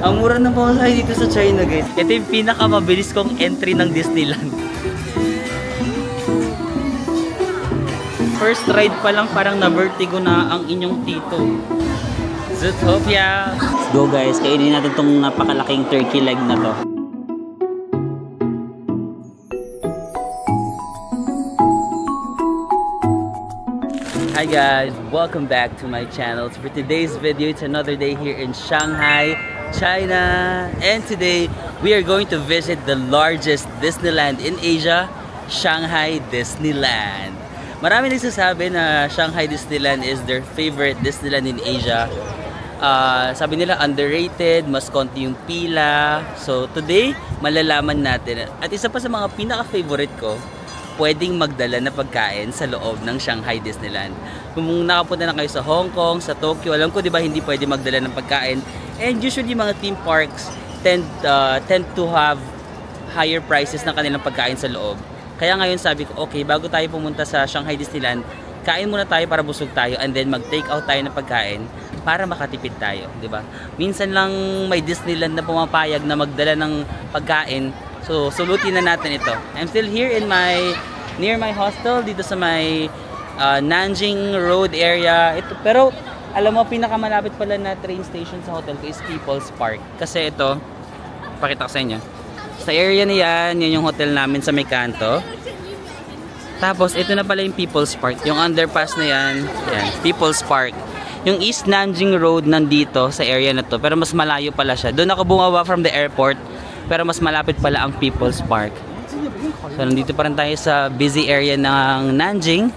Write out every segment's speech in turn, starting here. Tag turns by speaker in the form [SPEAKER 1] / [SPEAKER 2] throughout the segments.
[SPEAKER 1] Ang mura ng pamasahe dito sa China, guys. Ito yung pinakamabilis kong entry ng Disneyland. First ride pa lang parang na-vertigo na ang inyong tito. Zootopia! Let's go guys, kainin natin tong napakalaking turkey leg na to. Hi guys, welcome back to my channel. So for today's video, it's another day here in Shanghai, China. And today, we are going to visit the largest Disneyland in Asia, Shanghai Disneyland. Marami nagsasabi na Shanghai Disneyland is their favorite Disneyland in Asia. Sabi nila underrated, mas konti yung pila. So today, malalaman natin. At isa pa sa mga pinaka-favorite ko, pwedeng magdala na pagkain sa loob ng Shanghai Disneyland. Kung nakapunta na kayo sa Hong Kong, sa Tokyo, alam ko 'di ba hindi pwede magdala ng pagkain. And usually mga theme parks tend to have higher prices ng kanilang pagkain sa loob. Kaya ngayon sabi ko, okay, bago tayo pumunta sa Shanghai Disneyland, kain muna tayo para busog tayo and then mag-take out tayo ng pagkain para makatipid tayo, 'di ba? Minsan lang may Disneyland na pumapayag na magdala ng pagkain. So, sulutin na natin ito. I'm still here in near my hostel, dito sa may Nanjing Road area. Pero, alam mo, pinakamalapit pala na train station sa hotel ko is People's Park. Kasi ito, pakita ko sa inyo. Sa area na yan yung hotel namin sa may kanto. Tapos, ito na pala yung People's Park. Yung underpass na yan, People's Park. Yung East Nanjing Road nandito sa area na to. Pero mas malayo pala siya. Doon ako bumaba from the airport. Pero mas malapit pala ang People's Park. So, nandito pa rin tayo sa busy area ng Nanjing.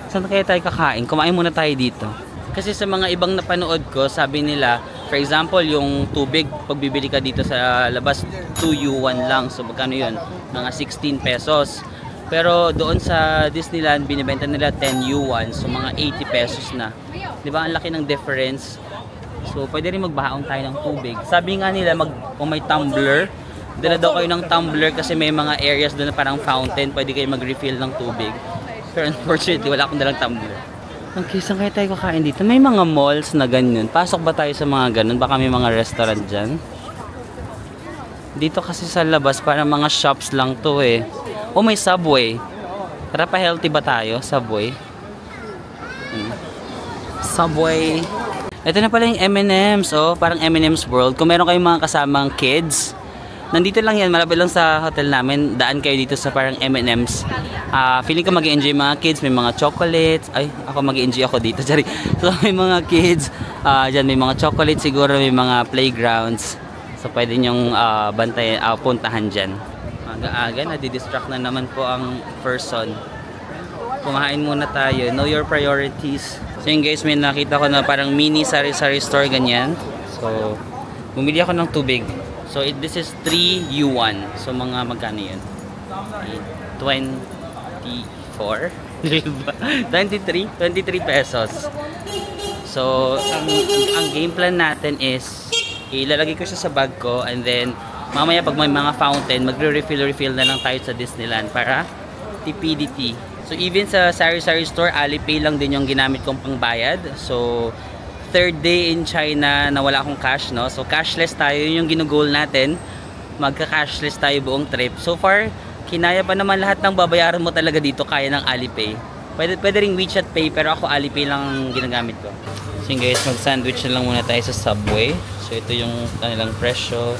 [SPEAKER 1] Saan kaya tayo kakain? Kumain muna tayo dito. Kasi sa mga ibang napanood ko, sabi nila, for example, yung tubig, pag bibili ka dito sa labas, 2 yuan lang. So, magkano yun? Mga 16 pesos. Pero doon sa Disneyland, binibenta nila 10 yuan. So, mga 80 pesos na. Diba? Ang laki ng difference. So, pwede rin magbahaon tayo ng tubig. Sabi nga nila, kung may tumbler, dala daw kayo ng tumbler kasi may mga areas doon na parang fountain, pwede kayo mag-refill ng tubig. Pero unfortunately, wala akong dalang tumbler. Okay, saan kaya tayo kakain dito? May mga malls na ganyan. Pasok ba tayo sa mga ganun? Baka may mga restaurant dyan. Dito kasi sa labas, parang mga shops lang to eh. Oh, may Subway. Tara, pa healthy ba tayo? Subway. Subway. Ito na pala yung M&M's, oh. Parang M&M's World. Kung meron kayong mga kasamang kids, nandito lang yan, malapit lang sa hotel namin. Daan kayo dito sa parang M&M's. Feeling ko mag-i-enjoy mga kids. May mga chocolates. Ay, ako mag-i-enjoy ako dito. Sorry. So, may mga kids. Dyan may mga chocolates siguro. May mga playgrounds. So, pwede nyong puntahan dyan. Aga-aga, nadidistract na naman po ang person. Kumain muna tayo. Know your priorities. So, yun guys, may nakita ko na parang mini sari-sari store ganyan. So, bumili ako ng tubig. So, this is 3 yuan. So, mga magkano yun? 24? 23 pesos. So, ang game plan natin is ilalagay ko siya sa bag ko and then mamaya pag may mga fountain, magre-refill na lang tayo sa Disneyland para TPDT. So, even sa sari-sari store, Alipay lang din yung ginamit kong pangbayad. So, third day in China na wala akong cash, no? So, cashless tayo. Yun yung ginugol natin. Magka-cashless tayo buong trip. So far, kinaya pa naman lahat ng babayaran mo talaga dito. Kaya ng Alipay. Pwede ring WeChat Pay, pero ako Alipay lang ginagamit ko. So yun guys, mag-sandwich na lang muna tayo sa Subway. So ito yung kanilang presyo.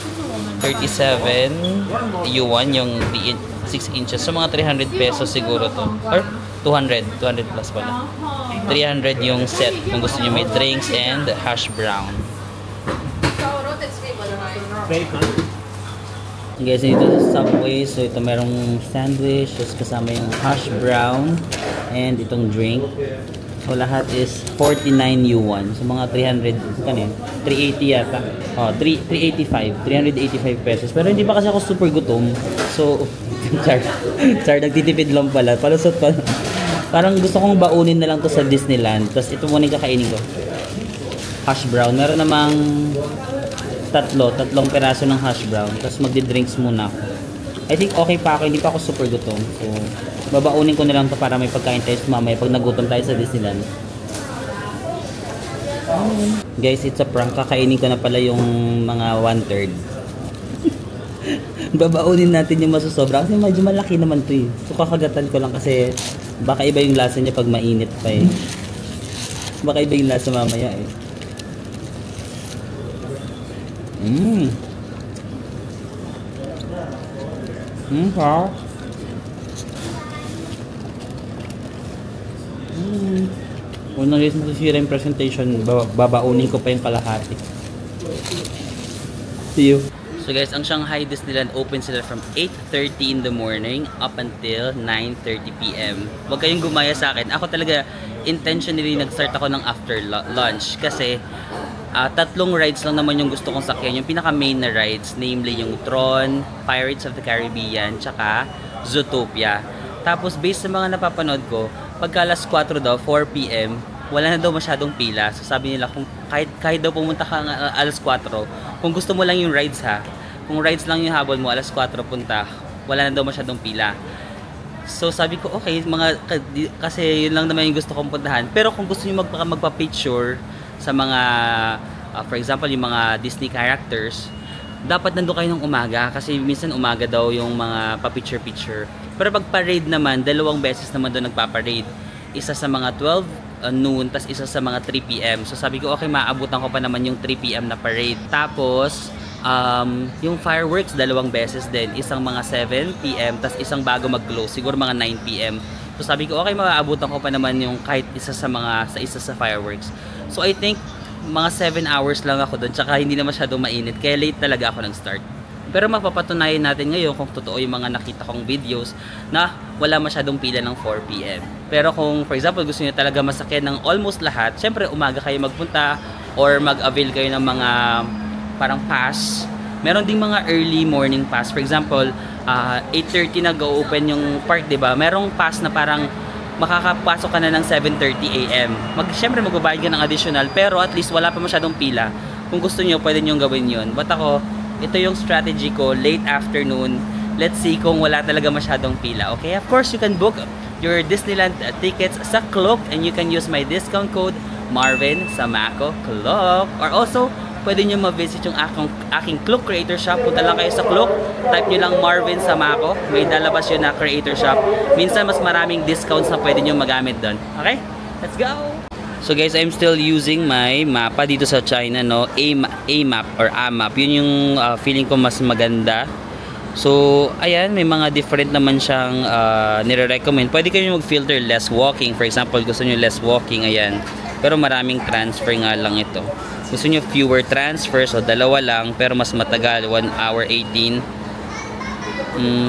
[SPEAKER 1] 37 yuan yung 6 inches. So mga 300 pesos siguro to. Or 200 plus pala. 300 yung set kung gusto niyo may drinks and hash brown. Guys, dito sa Subway, so ito merong sandwich, tapos kasama yung hash brown and itong drink. So lahat is 49 yuan. So mga 300, kanin? 380 yata. Oh, 385 pesos. Pero hindi pa kasi ako super gutom. So, char, nagtitipid lang pala. Palusot pa. Parang gusto kong baunin na lang to sa Disneyland. Tapos ito muna yung kakainin ko. Hash brown. Meron namang tatlong peraso ng hash brown. Tapos magdi-drinks muna ako. I think okay pa ako. Hindi pa ako super gutom. So, babaunin ko na lang to para may pagkain tayo mamaya pag nagutom tayo sa Disneyland. Guys, it's a prank. Kakainin ko na pala yung mga 1/3. Babaunin natin yung masusobra kasi medyo malaki naman to eh. So kakagatan ko lang kasi baka iba yung lasa niya pag mainit pa eh. Baka iba yung lasa mamaya eh. Ha? Unang reason masisira yung presentation, babaunin ko pa yung kalahati. See you. So guys, ang Shanghai Disneyland open sila from 8:30 in the morning up until 9:30 PM. Huwag kayong gumaya sa akin. Ako talaga, intentionally nag-start ako ng after lunch kasi 3 rides lang naman yung gusto kong sakyan. Yung pinaka-main na rides, namely yung Tron, Pirates of the Caribbean, tsaka Zootopia. Tapos based sa mga napapanood ko, pagka alas 4 daw, 4 PM, wala na daw masyadong pila. So sabi nila, kung kahit daw pumunta ka alas 4, kung gusto mo lang yung rides ha, kung rides lang yung habol mo, alas 4 punta, wala na daw masyadong pila. So sabi ko, okay, kasi yun lang naman yung gusto kong puntahan. Pero kung gusto nyo magpa-picture sa mga, for example, yung mga Disney characters, dapat nandun kayo ng umaga kasi minsan umaga daw yung mga pa-picture-picture. Pero pag parade naman, 2 beses naman doon nagpa-parade. Isa sa mga 12 noon, tas isa sa mga 3 PM. So sabi ko, okay, maabutan ko pa naman yung 3 PM na parade. Tapos, yung fireworks, 2 beses din. Isang mga 7 PM, tas isang bago mag-close, siguro mga 9 PM. So sabi ko, okay, maabutan ko pa naman yung kahit isa sa fireworks. So I think, mga 7 hours lang ako doon, tsaka hindi na masyadong mainit, kaya late talaga ako nag-start. Pero mapapatunayan natin ngayon kung totoo yung mga nakita kong videos na wala masyadong pila ng 4 PM. Pero kung for example gusto niyo talaga masakyan ng almost lahat, syempre umaga kayo magpunta or mag-avail kayo ng mga parang pass. Meron ding mga early morning pass. For example, 8:30 nag-open yung park, 'di ba? Merong pass na parang makakapasok ka na ng 7:30 AM. Syempre magbabayad ka ng additional, pero at least wala pa masyadong pila. Kung gusto niyo, pwede niyo gawin 'yon. But ako, ito yung strategy ko, late afternoon. Let's see kung wala talaga masyadong pila. Okay, of course, you can book your Disneyland tickets sa Klook and you can use my discount code Marvin Samaco Klook. Or also, pwede nyo ma-visit yung aking Klook Creator Shop. Punta lang kayo sa Klook, type nyo lang Marvin Samaco. May lalabas yun na Creator Shop. Minsan, mas maraming discounts na pwede nyo magamit doon. Okay, let's go! So guys, I'm still using my mapa dito sa China, no? A-map or A-map. Yun yung feeling ko mas maganda. So, ayan, may mga different naman siyang nire-recommend. Pwede kayo mag-filter less walking. For example, gusto nyo less walking, ayan. Pero maraming transfer nga lang ito. Gusto nyo fewer transfer, so 2 lang, pero mas matagal, 1 hour 18.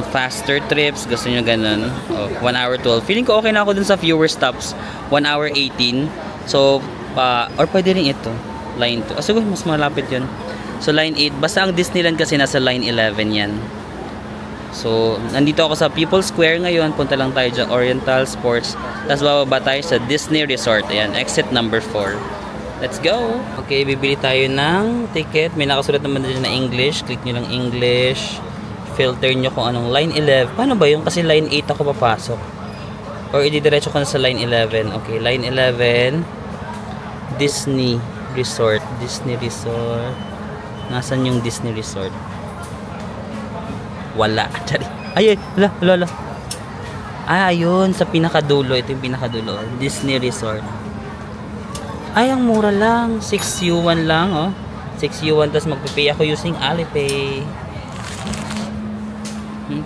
[SPEAKER 1] Faster trips, gusto nyo ganun. 1 hour 12. Feeling ko okay na ako dun sa fewer stops. 1 hour 18. So, or pwede rin ito. Line 2. Siguro mas malapit yun. So, line 8. Basta ang Disneyland kasi nasa line 11 yan. So, nandito ako sa People's Square ngayon. Punta lang tayo dyan. Oriental Sports. Tapos bababa tayo sa Disney Resort. Ayan, exit number 4. Let's go! Okay, bibili tayo ng ticket. May nakasulat naman dyan na English. Click nyo lang English. Filter nyo kung anong line 11. Paano ba yun? Kasi line 8 ako papasok. Or ididiretso ko na sa line 11. Okay, line 11. Disney Resort. Disney Resort. Nasaan yung Disney Resort? Wala. Ay, wala. Ayun, sa pinakadulo. Ito yung pinakadulo. Disney Resort. Ay, ang mura lang. 6 yuan lang, oh. 6 yuan, tapos magpipay ako using Alipay.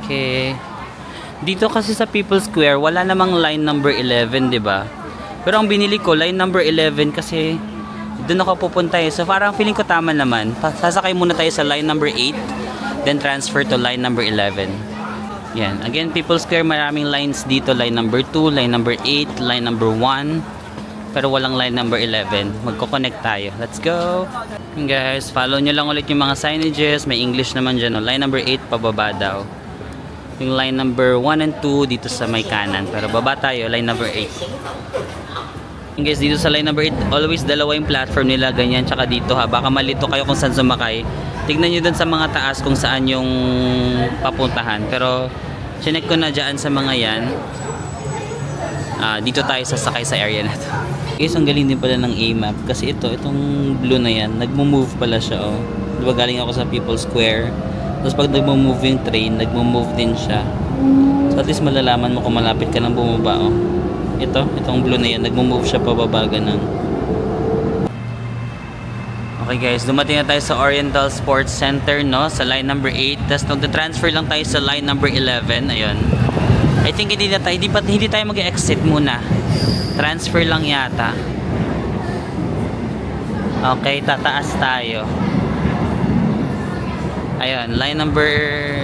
[SPEAKER 1] Okay. Dito kasi sa People's Square, wala namang line number 11, 'di ba? Pero ang binili ko, line number 11 kasi doon ako pupunta eh. So parang feeling ko tama naman. Sasakay muna tayo sa line number 8, then transfer to line number 11. Yan. Again, People's Square, maraming lines dito. Line number 2, line number 8, line number 1. Pero walang line number 11. Magko-connect tayo. Let's go! And guys, follow nyo lang ulit yung mga signages. May English naman dyan. Line number 8, pababa daw. Yung line number 1 and 2 dito sa may kanan. Pero baba tayo, line number 8. And guys, dito sa line number 8, always dalawa yung platform nila, ganyan, tsaka dito ha. Baka malito kayo kung saan sumakay. Tignan nyo dun sa mga taas kung saan yung papuntahan. Pero, chinek ko na dyan sa mga yan. Dito tayo sasakay sa area na to. Guys, ang galing din pala ng A-map kasi itong blue na yan, nagmo-move pala siya, oh. Diba galing ako sa People's Square, tapos pag nagmo-move yung train, nagmo-move din siya. So at least malalaman mo kung malapit ka nang bumaba, oh. Itong blue na yan, nagmo-move siya pababa, ganun. Okay guys, dumating na tayo sa Oriental Sports Center, no? Sa line number 8, tapos nagta-transfer lang tayo sa line number 11, ayun. I think hindi tayo mag-exit muna. Transfer lang yata. Okay, tataas tayo. Ayun, line number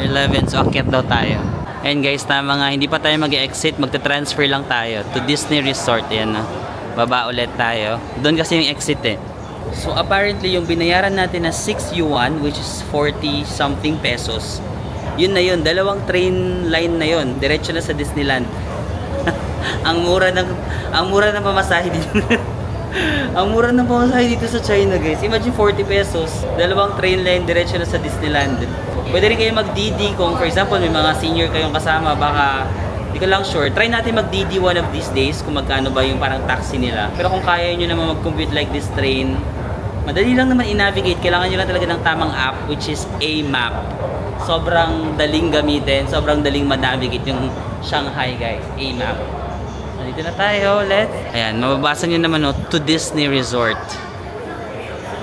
[SPEAKER 1] 11. So, akyat daw tayo. Ayun guys, tama nga. Hindi pa tayo mag-exit. Magta-transfer lang tayo to Disney Resort. Ayan na. Baba ulit tayo. Doon kasi yung exit eh. So, apparently, yung binayaran natin na 6 yuan, which is 40 something pesos. Yun na yun. Dalawang train line na yun. Diretso na sa Disneyland. ang mura ng pamasahe dito. Ang mura ng pamasahe dito sa China, guys. Imagine 40 pesos. Dalawang train line diretso na sa Disneyland. Pwede rin kayo mag-DD kung for example may mga senior kayong kasama, baka hindi ko lang sure. Try natin mag-DD one of these days kung magkano ba yung parang taxi nila. Pero kung kaya nyo naman mag-compute like this train, madali lang naman i-navigate. Kailangan nyo lang talaga ng tamang app, which is A-map. Sobrang daling gamitin, sobrang daling ma-navigate yung Shanghai, guys. A-map. Dito na tayo, ayan, mababasa nyo naman, no, to Disney Resort.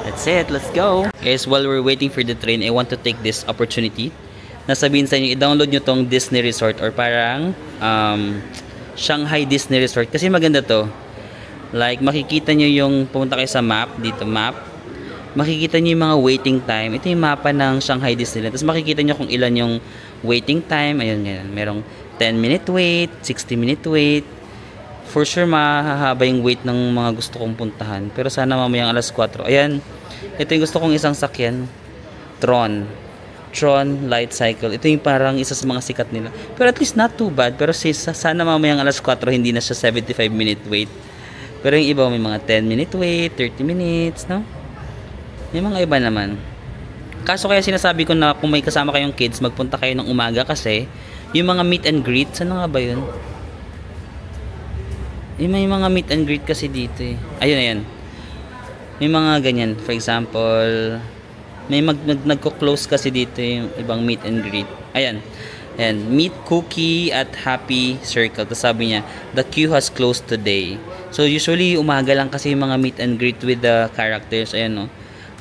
[SPEAKER 1] That's it, let's go. Guys, while we're waiting for the train, I want to take this opportunity na sabihin sa inyo, i-download nyo tong Disney Resort or parang Shanghai Disney Resort kasi maganda to. Like, makikita nyo yung pumunta kayo sa map, dito map, makikita nyo yung mga waiting time. Ito yung mapa ng Shanghai Disneyland. Tapos makikita nyo kung ilan yung waiting time. Ayun, ganyan. Merong 10-minute wait, 60-minute wait. For sure, mahahaba yung wait ng mga gusto kong puntahan. Pero sana mamayang alas 4. Ayan, ito yung gusto kong isang sakyan. Tron Light Cycle. Ito yung parang isa sa mga sikat nila. Pero at least not too bad. Pero sana mamayang alas 4 hindi na siya 75-minute wait. Pero yung iba may mga 10-minute wait, 30 minutes, no? May mga iba naman. Kaso kaya sinasabi ko na kung may kasama kayong kids, magpunta kayo ng umaga kasi yung mga meet and greet, saan nga ba yun? May mga meet and greet kasi dito eh. Ayun, ayan. May mga ganyan. For example, may nagko-close kasi dito yung ibang meet and greet. Ayan. Ayan. Meet Cookie at Happy Circle. Tapos sabi niya, the queue has closed today. So, usually, umaga lang kasi yung mga meet and greet with the characters. Ayan, no.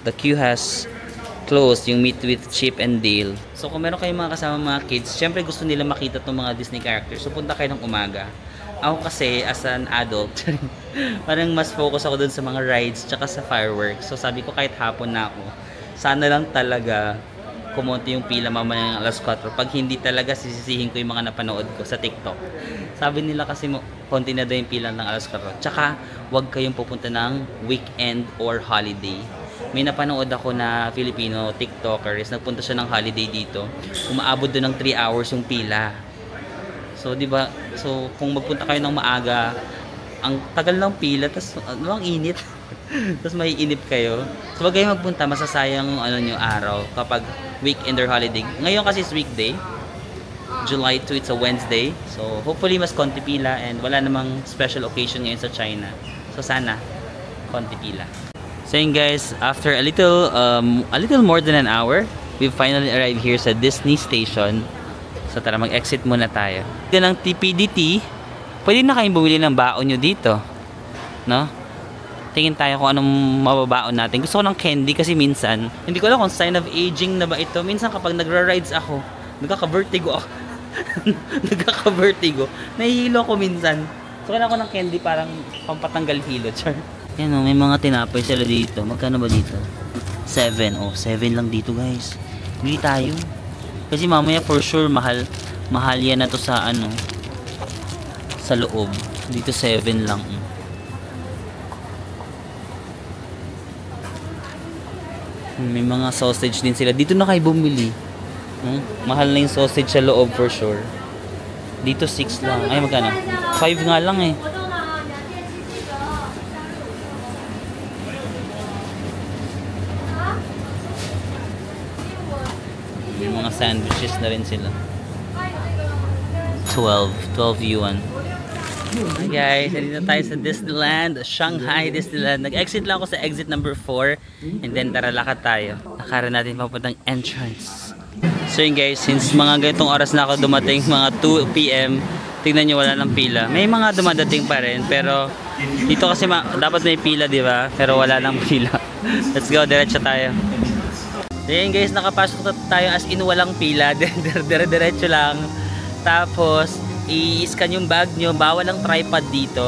[SPEAKER 1] The queue has closed. Yung meet with Chip and Dale. So, kung meron kayong mga kasama mga kids, syempre gusto nila makita itong mga Disney characters. So, punta kayo ng umaga. Ako kasi, as an adult, parang mas focus ako dun sa mga rides tsaka sa fireworks. So sabi ko kahit hapon na ako, sana lang talaga kumonti yung pila mamaya ng alas 4. Pag hindi talaga, sisisihin ko yung mga napanood ko sa TikTok. Sabi nila kasi konti na daw yung pila ng alas 4. Tsaka, huwag kayong pupunta ng weekend or holiday. May napanood ako na Filipino TikTokers, nagpunta siya ng holiday dito. Umaabot doon ng 3 hours yung pila. So, di ba? So, kung magpunta kayo ng maaga, ang tagal ng pila, tas ang init. Tas maiinip kayo. So, wag kayo magpunta, masasayang nyo araw kapag weekend or holiday. Ngayon kasi is weekday. July 2, it's a Wednesday. So, hopefully mas konti pila and wala namang special occasion ngayon sa China. So, sana konti pila. So, yun guys, after a little more than an hour, we've finally arrived here sa Disney Station. So tara, mag-exit muna tayo. Dito ng TPDT, pwede na kayong bumili ng baon nyo dito. No? Tingin tayo kung anong mababaon natin. Gusto ko ng candy kasi minsan, hindi ko alam kung sign of aging na ba ito. Minsan kapag nagra-rides ako, nagkaka-vertigo ako. Nagkaka-vertigo. Nahihilo ako minsan. So kailangan ko ng candy parang pampatanggal hilo. Char. Yan o, may mga tinapay sila dito. Magkano ba dito? 7. Oh, 7 lang dito guys. Bili tayo. Kasi mamaya for sure mahal yan na to sa ano, sa loob. Dito 7 lang. May mga sausage din sila. Dito na kayo bumili. Mahal na yung sausage sa loob for sure. Dito 6 lang. Ay magkano? 5 nga lang eh. May mga sandwiches na rin sila. 12 yuan. Hi guys, nandito tayo sa Disneyland, Shanghai Disneyland. Nag-exit lang ako sa exit number 4 and then tara lakad tayo. Nakaroon natin papuntang entrance. So yun guys, since mga ganitong oras na ako dumating, mga 2 PM, tingnan nyo wala ng pila. May mga dumadating pa rin pero dito kasi dapat may pila, di ba? Pero wala ng pila. Let's go, diretso tayo. Then guys, nakapasok tayo as in walang pila, diretso lang. Tapos i-scan yung bag nyo, bawal ang tripod dito.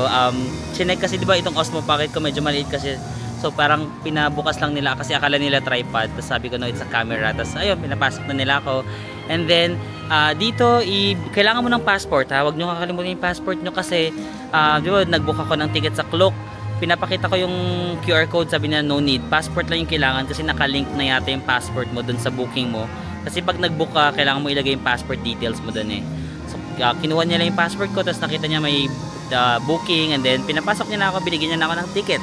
[SPEAKER 1] Chinek kasi diba itong Osmo Pocket ko medyo maliit kasi, so parang pinabukas lang nila kasi akala nila tripod. Tapos sabi ko no, it's a camera. Tapos ayun, pinapasok na nila ako. And then dito kailangan mo ng passport ha. Huwag nyo kakalimutan yung passport nyo kasi diba nagbook ako ng ticket sa Klook. Pinapakita ko yung QR code, sabi na no need, passport lang yung kailangan kasi nakalink na yata yung passport mo dun sa booking mo. Kasi pag nagbook ka, kailangan mo ilagay yung passport details mo dun eh. So kinuha niya lang yung passport ko, tapos nakita niya may booking, and then pinapasok niya na ako, binigyan niya na ako ng ticket.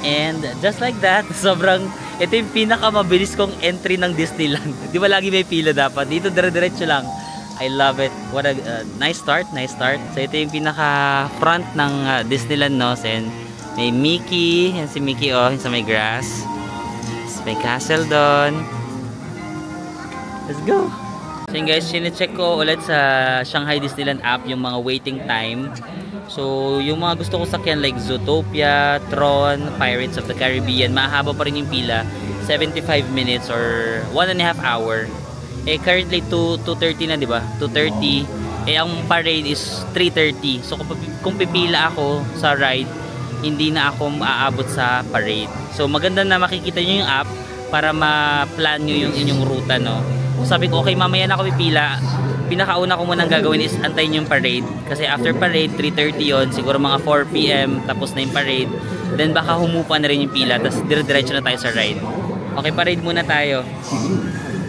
[SPEAKER 1] And just like that, ito yung pinakamabilis kong entry ng Disneyland. Di ba lagi may pila dapat? Dito dire-diretso lang. I love it. What a nice start, nice start. So ito yung pinaka front ng Disneyland, no? And may Mickey, yan si Mickey oh, sa may grass. May castle doon. Let's go! So yun guys, sinecheck ko ulit sa Shanghai Disneyland app yung mga waiting time. So yung mga gusto ko sakyan like Zootopia, Tron, Pirates of the Caribbean, mahaba pa rin yung pila. 75 minutes or 1.5 hour. Eh currently 2:30 na, di ba? 2:30. Eh ang parade is 3:30. So kung pipila ako sa ride, hindi na ako aabot sa parade. So maganda na makikita nyo yung app para ma-plan nyo yung inyong ruta, no? So sabi ko, okay, mamaya na ako pipila. Pinakauna ko munang gagawin is antayin yung parade. Kasi after parade, 3:30 yon, siguro mga 4 PM, tapos na yung parade. Then baka humupa na rin yung pila, tapos dire-diretso na tayo sa ride. Okay, parade muna tayo.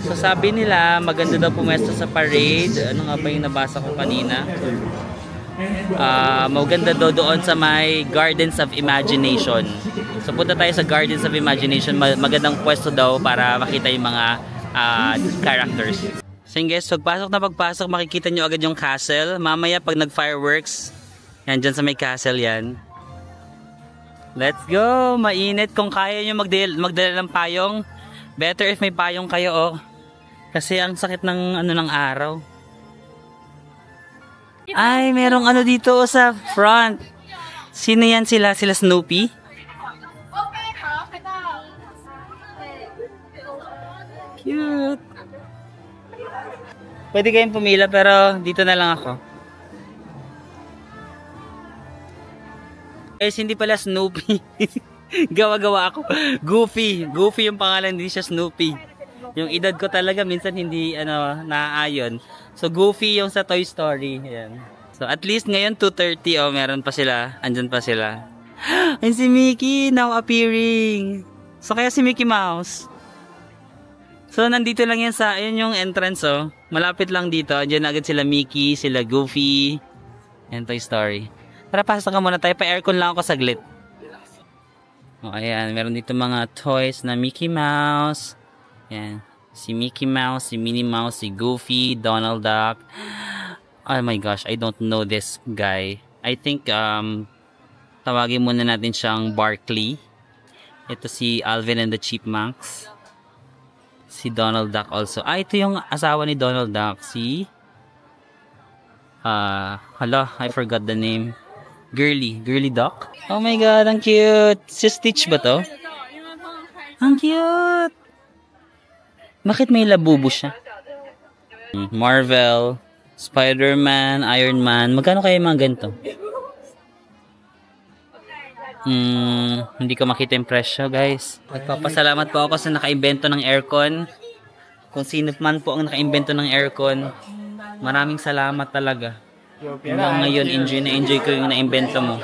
[SPEAKER 1] So sabi nila, maganda daw pumesto sa parade. Ano nga ba yung nabasa ko kanina? Maganda daw doon sa may Gardens of Imagination. So punta tayo sa Gardens of Imagination. Magandang pwesto daw para makita yung mga characters. So guys, pagpasok makikita nyo agad yung castle. Mamaya pag nag-fireworks, yan dyan sa may castle yan. Let's go! Mainit. Kung kaya nyo magdala ng payong, better if may payong kayo oh. Kasi ang sakit ng ng araw. Ay, merong ano dito sa front. Sino yan sila? Sila Snoopy? Cute. Pwede kayong pumila pero dito na lang ako. Guys, hindi pala Snoopy. Gawa-gawa ako. Goofy. Goofy yung pangalan, hindi siya Snoopy. Yung edad ko talaga minsan hindi naaayon. So Goofy yung sa Toy Story. Ayan. So at least ngayon 2:30 oh, meron pa sila. Andyan pa sila. And si Mickey now appearing. So kaya si Mickey Mouse. So nandito lang yan sa ayun yung entrance oh. Malapit lang dito. Andyan agad sila Mickey, sila Goofy, and Toy Story. Tara, pasok ka muna tayo. Pa-aircon lang ako saglit. Oh, ayan, meron dito mga toys na Mickey Mouse. Ayan. Si Mickey Mouse, si Minnie Mouse, si Goofy, Donald Duck. Oh my gosh, I don't know this guy. I think tawagin muna natin siyang Barkley. Ito si Alvin and the Chipmunks. Si Donald Duck also. Ito yung asawa ni Donald Duck. Si hala, I forgot the name. Girly Duck. Oh my god, ang cute. Si Stitch ba to? Ang cute. Bakit may labubo siya? Marvel, Spider-Man, Iron Man. Magkano kaya yung mga ganito? Hindi ko makita yung presyo, guys. Nagpapasalamat po ako sa naka-invento ng aircon. Kung sino man po ang naka-invento ng aircon, maraming salamat talaga. Hanggang ngayon, enjoy ko yung na-invento mo.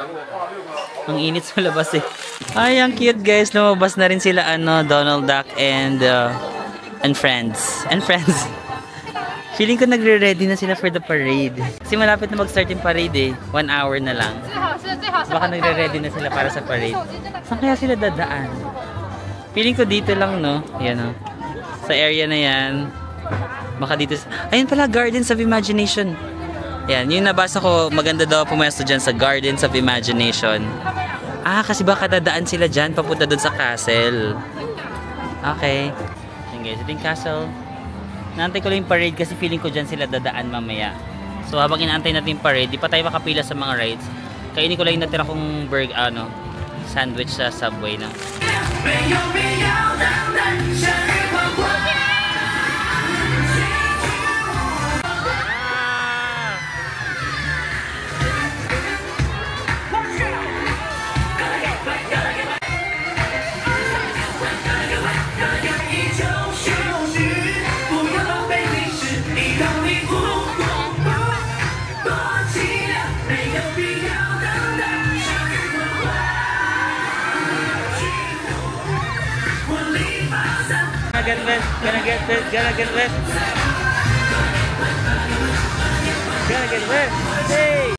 [SPEAKER 1] Ang init sa labas eh. Ay, ang cute guys. Lumabas na rin sila Donald Duck and friends. Feeling ko nagre-ready na sila for the parade. Kasi malapit na mag-start yung parade eh. 1 hour na lang. Baka nagre-ready na sila para sa parade. Saan kaya sila dadaan? Feeling ko dito lang, no? Yan o. Sa area na yan. Baka dito. Ayun pala, Gardens of Imagination. Yan, yung nabasa ko, maganda daw pumesto dyan sa Gardens of Imagination. Ah, kasi baka dadaan sila dyan, papunta doon sa castle. Okay. Yan guys, ito yung castle. Naantay ko lang yung parade kasi feeling ko dyan sila dadaan mamaya. So habang inaantay natin yung parade, di pa tayo makapila sa mga rides. Kainin ko lang yung natira kong sandwich sa Subway na. Gonna get wet. Hey!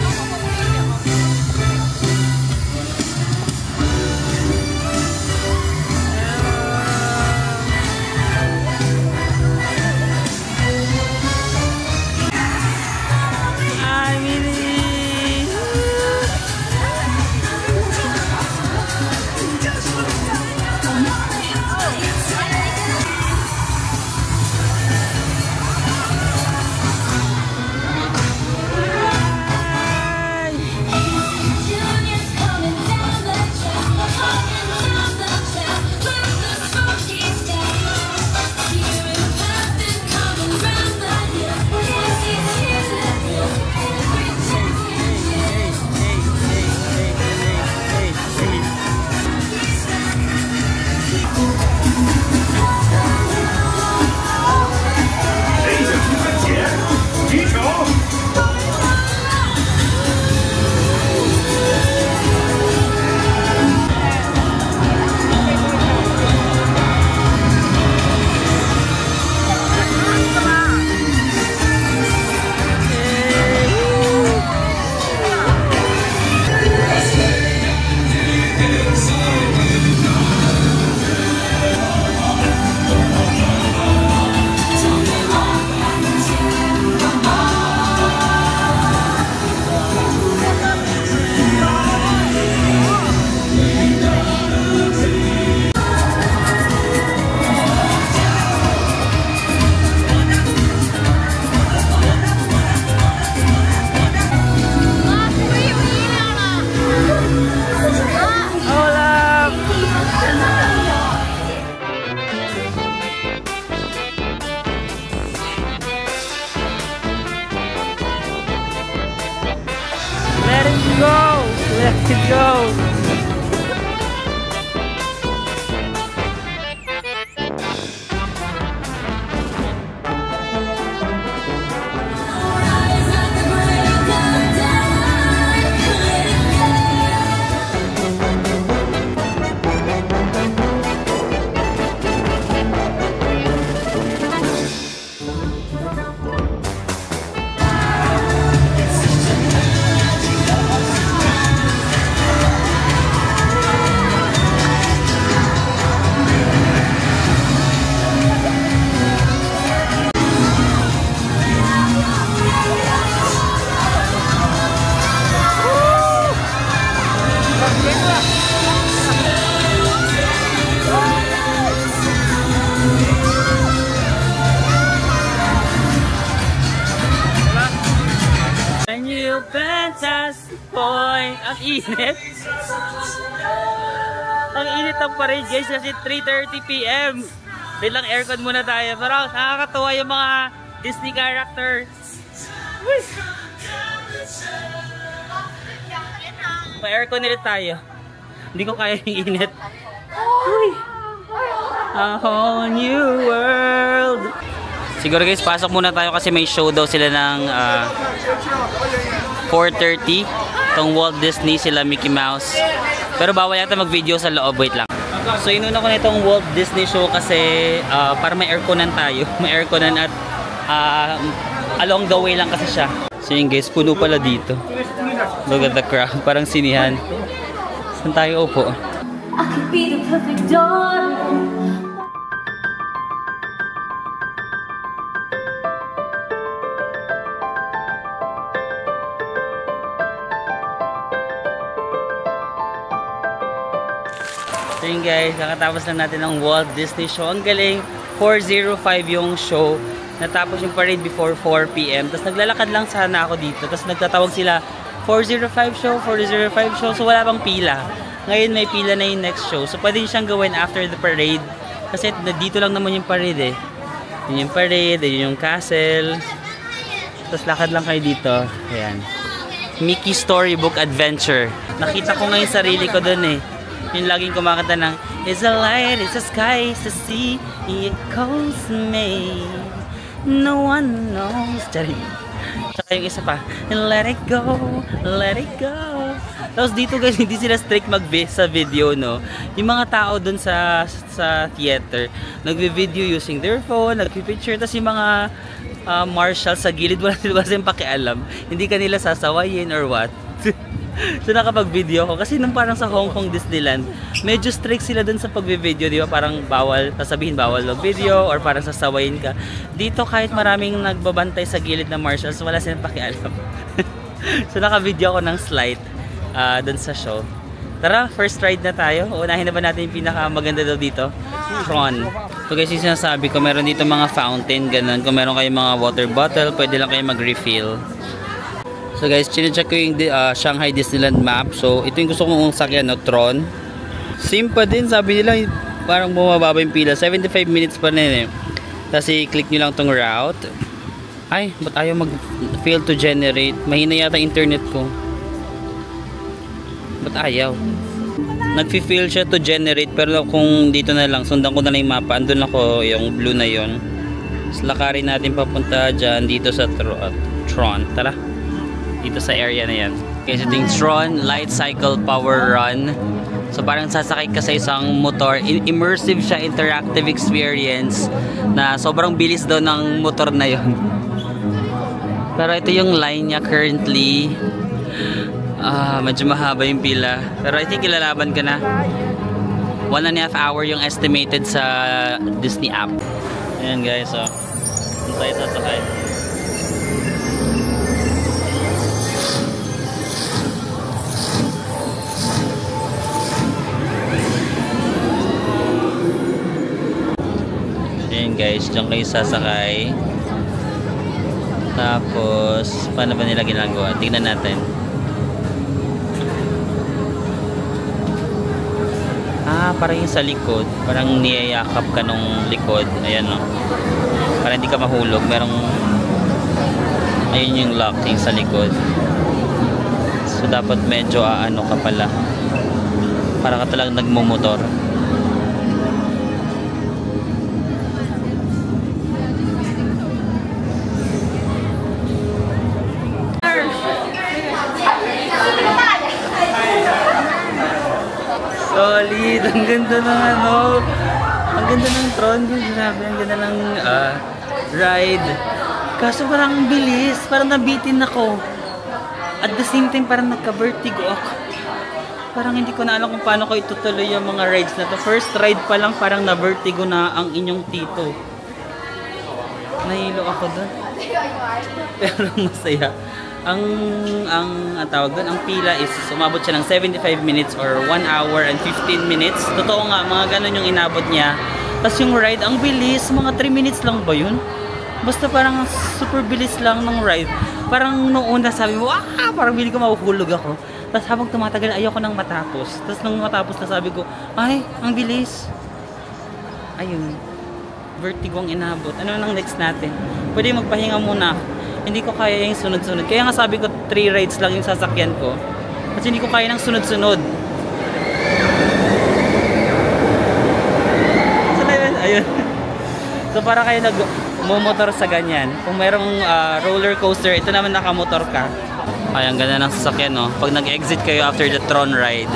[SPEAKER 1] Let it go! Fantastic point! Ang init! Ang init ng parade guys kasi 3:30 PM. Bilang aircon muna tayo. Pero nakakatuwa yung mga Disney characters. May aircon nila tayo. Hindi ko kaya yung init. A whole new world! Siguro guys, pasok muna tayo kasi may show daw sila ng 4:30. Itong Walt Disney, sila Mickey Mouse. Pero bawal yata mag-video sa loob. Wait lang. So inuna ko na itong Walt Disney show kasi para may airconan tayo. May airconan at along the way lang kasi siya. So yun guys, puno pala dito. Look at the crowd. Parang sinihan. Saan tayo upo? I could be the perfect daughter. So yun guys, nakatapos lang natin ng Walt Disney show. Ang galing, 4:05 yung show. Natapos yung parade before 4 PM. Tapos naglalakad lang sana ako dito. Tapos nagtatawag sila, 4:05 show, 4:05 show. So wala pang pila. Ngayon may pila na yung next show. So pwede siyang gawin after the parade. Kasi dito lang naman yung parade eh. Yun yung parade, yun yung castle. Tapos lakad lang kayo dito. Ayan. Mickey Storybook Adventure. Nakita ko nga yung sarili ko dun eh. Yung laging kumakanta ng It's a light, it's a sky, it's a sea, it calls me. No one knows. Charing. Tsaka yung isa pa, let it go, let it go. Tapos dito guys, hindi sila strict sa video, no? Yung mga tao dun sa theater, nagvi-video using their phone, nagpi-picture. Tapos yung mga marshal sa gilid, wala silang pakialam. Hindi kanila sasawayin or what. So nakapag-video ako kasi nung parang sa Hong Kong Disneyland, medyo strict sila dun sa pagbi-video, di ba? Parang bawal, sasabihin bawal mag-video or parang sasawayin ka. Dito kahit maraming nagbabantay sa gilid na marshals, wala silang pakialam. So naka-video ako ng slide dun sa show. Tara, first ride na tayo. Unahin na ba natin yung pinakamaganda daw dito? Tron. So guys, yung sinasabi ko, meron dito mga fountain, ganun. Kung meron kayong mga water bottle, pwede lang kayo mag-refill. So guys, chinecheck ko yung Shanghai Disneyland map. So ito yung gusto kong sakyan, no? Tron. Same pa din, sabi nila parang bumababa yung pila. 75 minutes pa rin eh. Tapos i-click nyo lang tong route. Ay, ba't ayaw mag-fail to generate? Mahina yata internet ko. Ba't ayaw? Nag-fail siya to generate, pero kung dito na lang, sundan ko na lang yung mapa. Andun ako, yung blue na yon. Tapos lakarin natin papunta dyan, dito sa Tron. Tara, dito sa area na yan. Okay, so yung Tron Light Cycle Power Run. So parang sasakay ka sa isang motor. Immersive siya, interactive experience na sobrang bilis daw ng motor na yon. Pero ito yung line niya currently. Medyo mahaba yung pila. Pero I think ilalaban ka na. 1.5 hour yung estimated sa Disney app. Ayan guys, so doon tayo sasakay. Ayan guys, dyan kayo sasakay. Tapos, paano ba nila ginagawa? Tingnan natin. Parang yung sa likod, parang niyayakap ka nung likod. Ayan o. Para hindi ka mahulog. Merong, ayun yung locking sa likod. So dapat medyo ano ka pala. Para ka talagang nagmumotor. Solid, ang ganda ng ano, ang ganda ng Tron, grabe, ang ganda ng ride. Kaso parang bilis, parang nabitin ako. At the same time, parang nagka-vertigo ako. Parang hindi ko na alam kung paano ko itutuloy yung mga rides na to. First ride pa lang, parang na-vertigo na ang inyong tito. Nahilo ako dun. Pero masaya. Ang tawag doon, ang pila is umabot siya ng 75 minutes or 1 hour and 15 minutes. Totoo nga, mga ganun yung inabot niya. Tapos yung ride, ang bilis, mga 3 minutes lang ba yun? Basta parang super bilis lang ng ride. Parang noong una sabi mo, parang bili ko mahuhulog ako. Tapos habang tumatagal, ayoko nang matapos. Tapos nung matapos na sabi ko, ay, ang bilis. Ayun, vertigo ang inabot. Ano nang next natin? Pwede magpahinga muna. Hindi ko kaya yung sunod-sunod. Kaya nga sabi ko 3 rides lang yung sasakyan ko. Kasi hindi ko kaya ng sunod-sunod. So, ayun. So para kayo nag-motor sa ganyan. Kung mayroong roller coaster, ito naman nakamotor ka. Ay, ang ganda ng sasakyan, no? Pag nag-exit kayo after the Tron ride.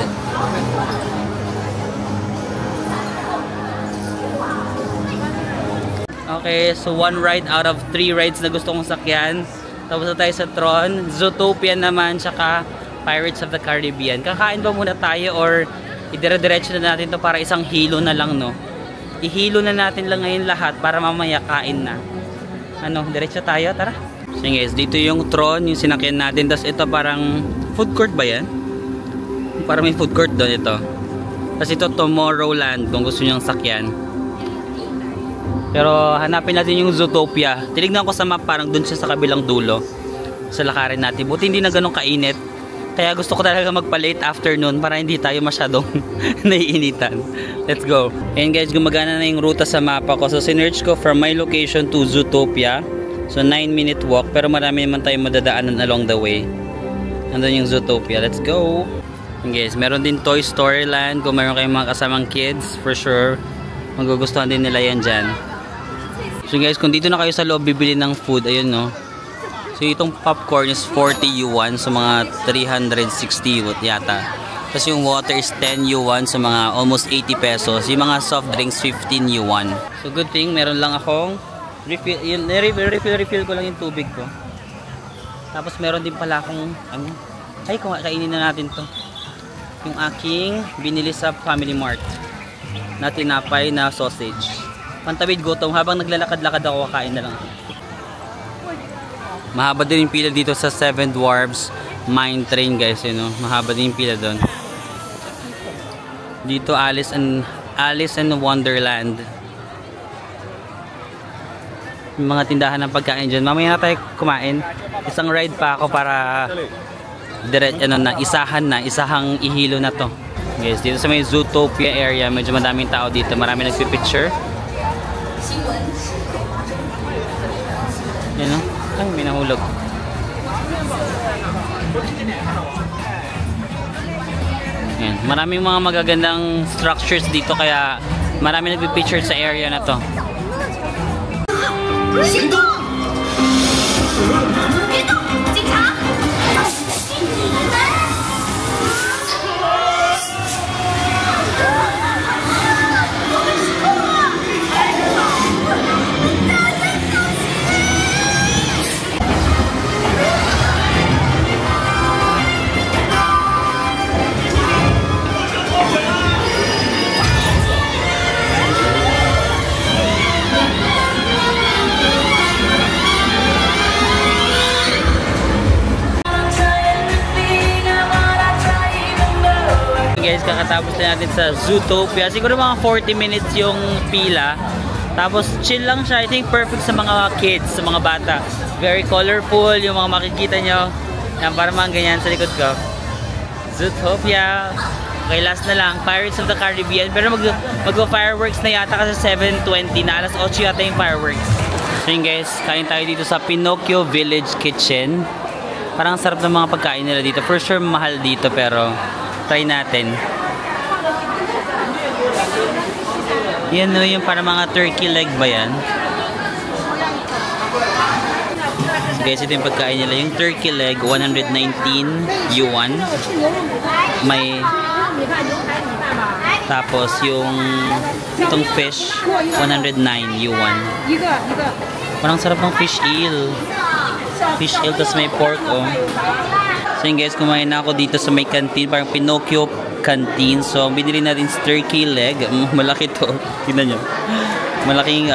[SPEAKER 1] Okay, so 1 ride out of 3 rides na gusto kong sakyan. Tapos na tayo sa Tron, Zootopia naman, tsaka Pirates of the Caribbean. Kakain ba muna tayo or idire-diretso na natin to para isang hilo na lang, no? Ihilo na natin lang ngayon lahat para mamaya kain na. Ano, diretso tayo, tara. So guys, dito yung Tron, yung sinakyan natin. Tapos ito parang food court ba yan? Parang may food court doon ito. Tapos ito Tomorrowland kung gusto nyo sakyan. Pero hanapin natin yung Zootopia. Tinignan ko sa map, parang dun siya sa kabilang dulo. Sa lakarin natin. Buti hindi na ganun kainit. Kaya gusto ko talaga magpa-late afternoon para hindi tayo masyadong naiinitan. Let's go. Ayan guys, gumagana na yung ruta sa mapa ko. So sinerch ko from my location to Zootopia. So 9-minute walk. Pero marami naman tayong madadaanan along the way. Nandun yung Zootopia. Let's go. And guys, meron din Toy Story Land. Kung meron kayong mga kasamang kids, for sure, magugustuhan din nila yan dyan. So guys, kung dito na kayo sa loob bibili ng food, ayun no. So itong popcorn is 40 yuan, so mga 360 yata. Tapos yung water is 10 yuan, so mga almost 80 pesos. Yung mga soft drinks 15 yuan. So good thing meron lang akong refill, refill ko lang yung tubig ko. Tapos meron din pala akong ano, ay kainin na natin to. Yung aking binili sa Family Mart na tinapay na sausage. Pantawid gutom, habang naglalakad-lakad ako, kakain na lang. Mahaba din yung pila dito sa Seven Dwarfs Mine Train guys, you know? Mahaba din yung pila doon. Dito Alice and Wonderland. Yung mga tindahan ng pagkain dyan. Mamaya na tayo kumain. Isang ride pa ako para isahang ihilo na to. Guys, dito sa may Zootopia area, medyo madaming tao dito. Marami nagpipicture. Yan o. Ay, may nahulog. Yan. Maraming mga magagandang structures dito kaya marami nagpipicture sa area na to. Guys, kakatapos na natin sa Zootopia. Siguro mga 40 minutes yung pila. Tapos chill lang siya. I think perfect sa mga kids, sa mga bata. Very colorful yung mga makikita nyo. Yan, para mga ganyan sa likod ko. Zootopia. Okay, last na lang. Pirates of the Caribbean. Pero mag-fireworks na yata kasi 7:20 na. Alas 8 yata yung fireworks. So yun guys, kain tayo dito sa Pinocchio Village Kitchen. Parang sarap ng mga pagkain nila dito. For sure mahal dito pero try natin. Yan no, yung para mga turkey leg ba yan? Guys, ito yung pagkain nila. Yung turkey leg, 119 yuan. May tapos yung itong fish, 109 yuan. Parang sarap ng fish eel. Fish eel, tapos may pork oh. So yun guys, kumain na ako dito sa may canteen, parang Pinocchio canteen. So binili natin turkey leg, malaki to, tignan nyo. Malaking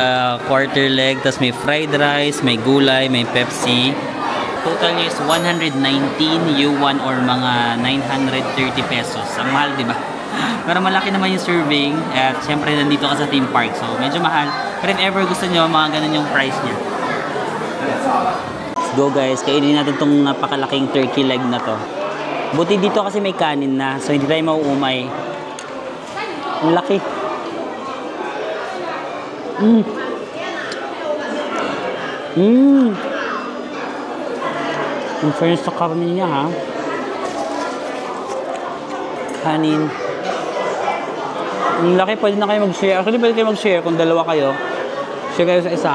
[SPEAKER 1] quarter leg, tapos may fried rice, may gulay, may Pepsi. Total niya is 119 yuan or mga 930 pesos. Ang mahal, diba? Pero malaki naman yung serving at syempre nandito ka sa theme park. So medyo mahal. Pero if ever gusto nyo, mga ganun yung price niya. Go guys, kainin natin tong napakalaking turkey leg na to. Buti dito kasi may kanin na, so hindi tayo mauumay. Ang laki. Ang fairness sa karne niya ha. Kanin. Ang laki, pwede na kayo mag-share. Actually pwede kayo mag-share kung dalawa kayo. Share kayo sa isa.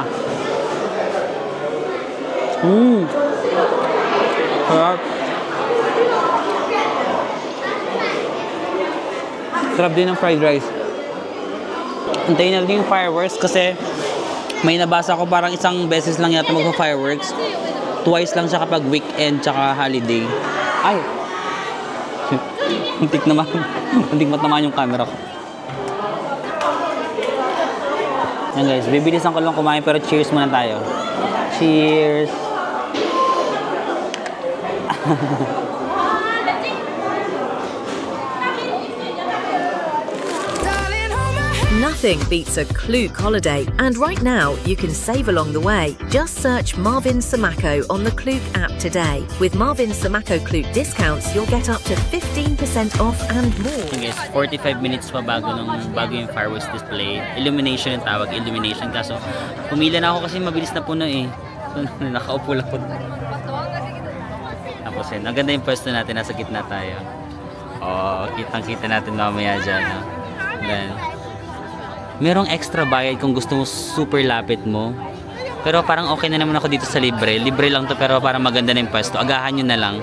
[SPEAKER 1] Sarap. Sarap din ng fried rice. Antayin natin yung fireworks kasi may nabasa ko parang isang beses lang yata magpa-fireworks. Twice lang siya kapag weekend tsaka holiday. Ay! Muntik naman. Muntik matamaan yung camera ko. Yan guys, bibilisan ko lang kumain pero cheers muna tayo. Cheers!
[SPEAKER 2] Nothing beats a Klook holiday, and right now you can save along the way. Just search Marvin Samako on the Klook app today. With Marvin Samako Klook discounts, you'll get up to 15% off and more.
[SPEAKER 1] Okay, 45 minutes pa bago yung fireworks display. Illumination yung tawag, illumination. Kaso, pumila na ako kasi mabilis na puno eh. So, nakaupo lang po. Tapos yun, ang ganda yung pwesto natin, nasa gitna tayo. Oh, kitang-kita natin mamaya dyan. No? Then, merong extra bayad kung gusto mo super lapit mo. Pero parang okay na naman ako dito sa libre. Libre lang to pero parang maganda na yung pwesto. Agahan nyo na lang.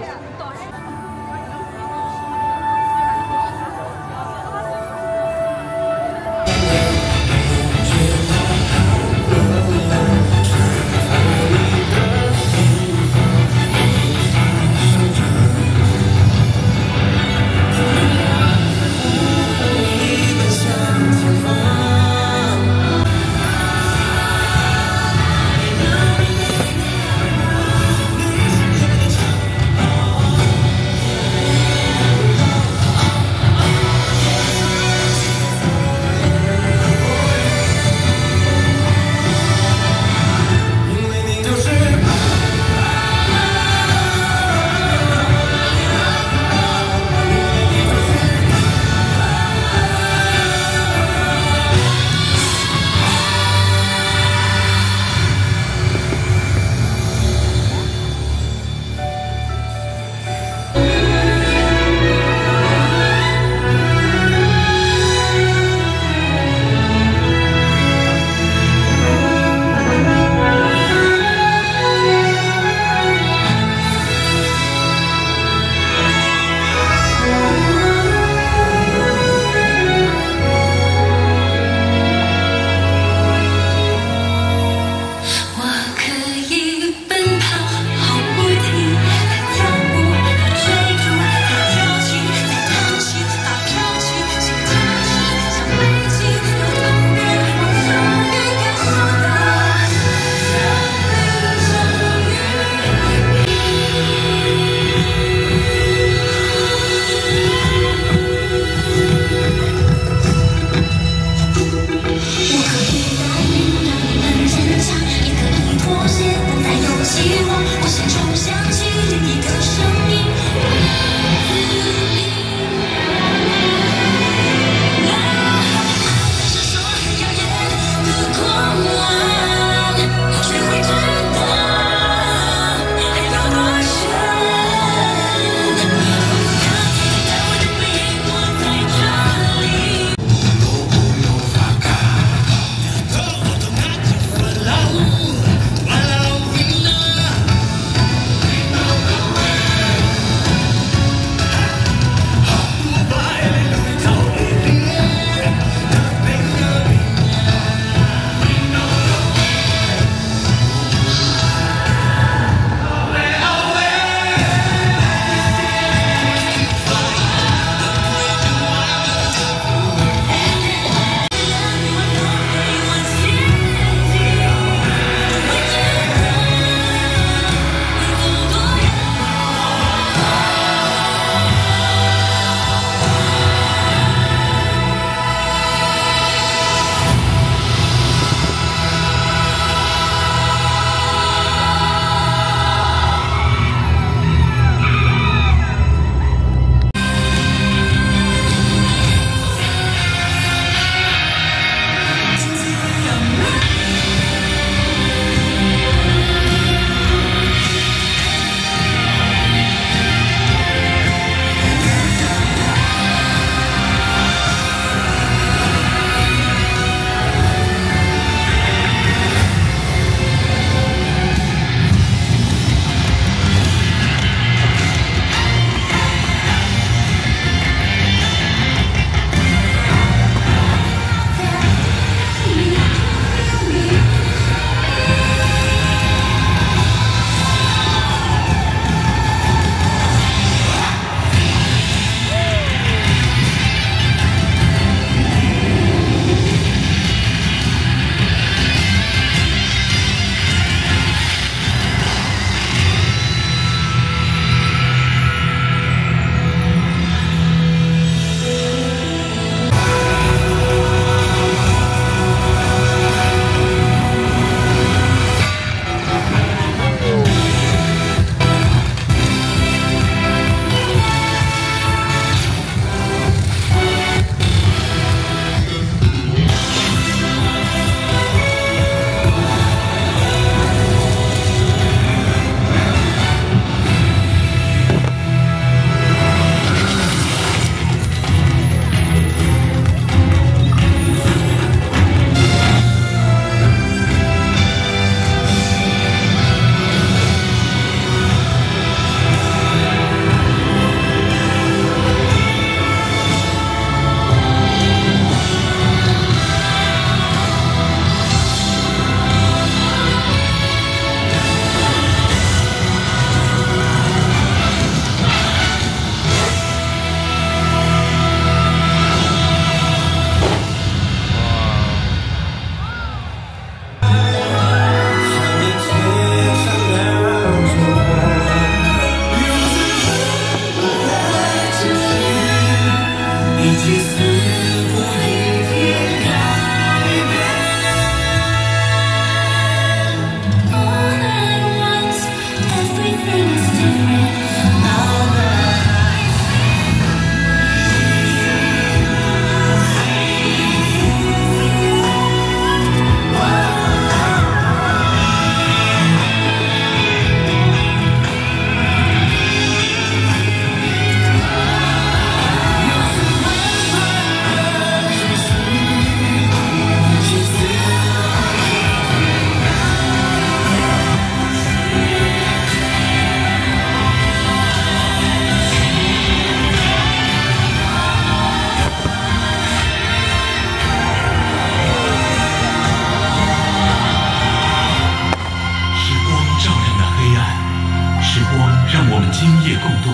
[SPEAKER 3] 时光让我们今夜共度，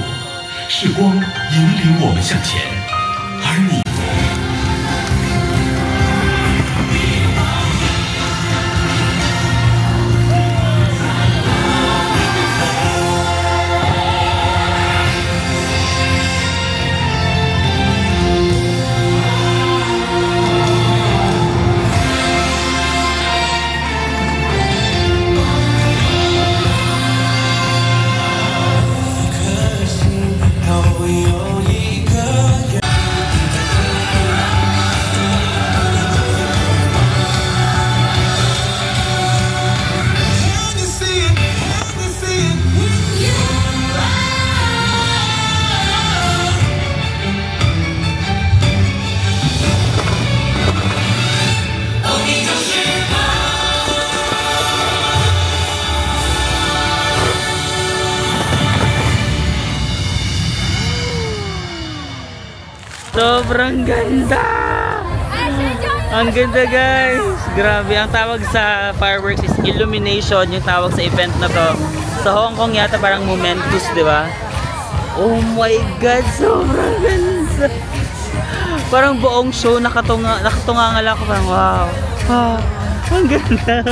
[SPEAKER 3] 时光引领我们向前，而你。
[SPEAKER 1] Sobrang ganda! Ang ganda guys! Grabe, ang tawag sa fireworks is illumination, yung tawag sa event na to. Sa Hong Kong yata parang Momentous, di ba? Oh my God! Sobrang ganda! Parang buong show nakatunga lang ako, parang wow! Ah, ang ganda!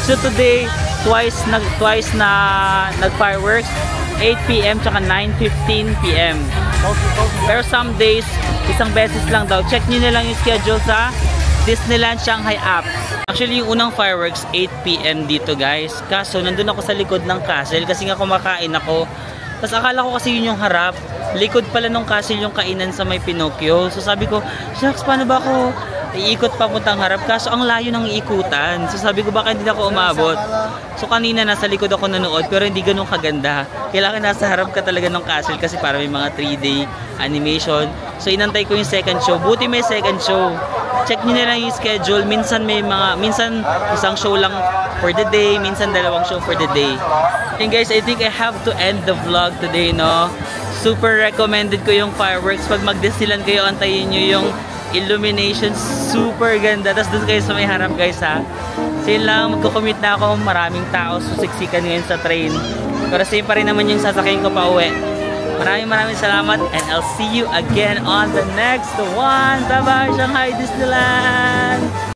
[SPEAKER 1] So today, twice na nag-fireworks, 8 PM tsaka 9:15 PM. Pero some days, isang beses lang daw. Check nyo na lang yung schedule sa Disneyland Shanghai app. Actually, yung unang fireworks, 8 PM dito guys. Kaso, nandun ako sa likod ng castle kasi nga kumakain ako. Tapos akala ko kasi yun yung harap. Likod pala nung castle yung kainan sa may Pinocchio. So sabi ko, shucks, paano ba ako iikot papuntang harap? Kaso ang layo ng iikutan. So sabi ko, baka hindi ako umabot. So kanina nasa likod ako nanood pero hindi ganun kaganda. Kailangan nasa harap ka talaga ng castle kasi para may mga 3-day animation. So inantay ko yung second show. Buti may second show. Check nyo na lang yung schedule. Minsan isang show lang for the day, minsan dalawang show for the day. And guys, I think I have to end the vlog today, no? Super recommended ko yung fireworks. Pag mag-Disneyland kayo, antayin nyo yung illumination. Super ganda. Tapos doon kayo sa may harap guys ha. So yun lang, magko-commute na ako. Maraming tao susiksikan ngayon sa train. Pero same pa rin naman yung sasakyan ko pa uwi. Maraming salamat and I'll see you again on the next one. Bye bye Shanghai Disneyland!